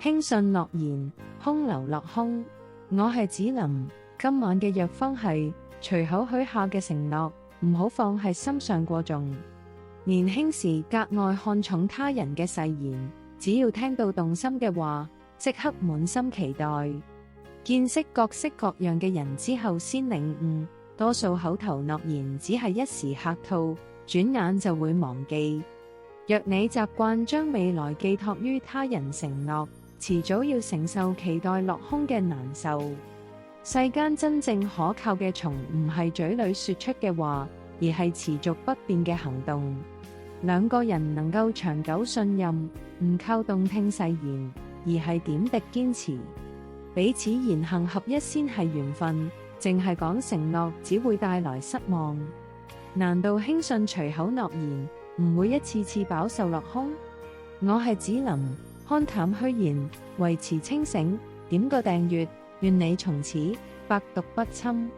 輕信諾言，空留落空。我係子琳，今晚嘅藥方係隨口許下嘅承諾，唔好放喺心上過重。年輕時格外看重他人嘅誓言，只要聽到動心嘅話，即刻滿心期待。見識各式各樣嘅人之後先領悟，多數口頭諾言只係一時客套，轉眼就會忘記。若你習慣將未來寄託於他人承諾，遲早要承受期待落空嘅難受。世間真正可靠嘅，從唔係嘴裏說出嘅話，而係持續不變嘅行動。兩個人能夠長久信任，唔靠動聽誓言，而係點滴堅持。彼此言行合一先係緣分，淨係講承諾只會帶來失望。難道輕信隨口諾言唔會一次次飽受落空？我係子琳，看淡虛言，維持清醒，點個訂閱，願你從此百毒不侵。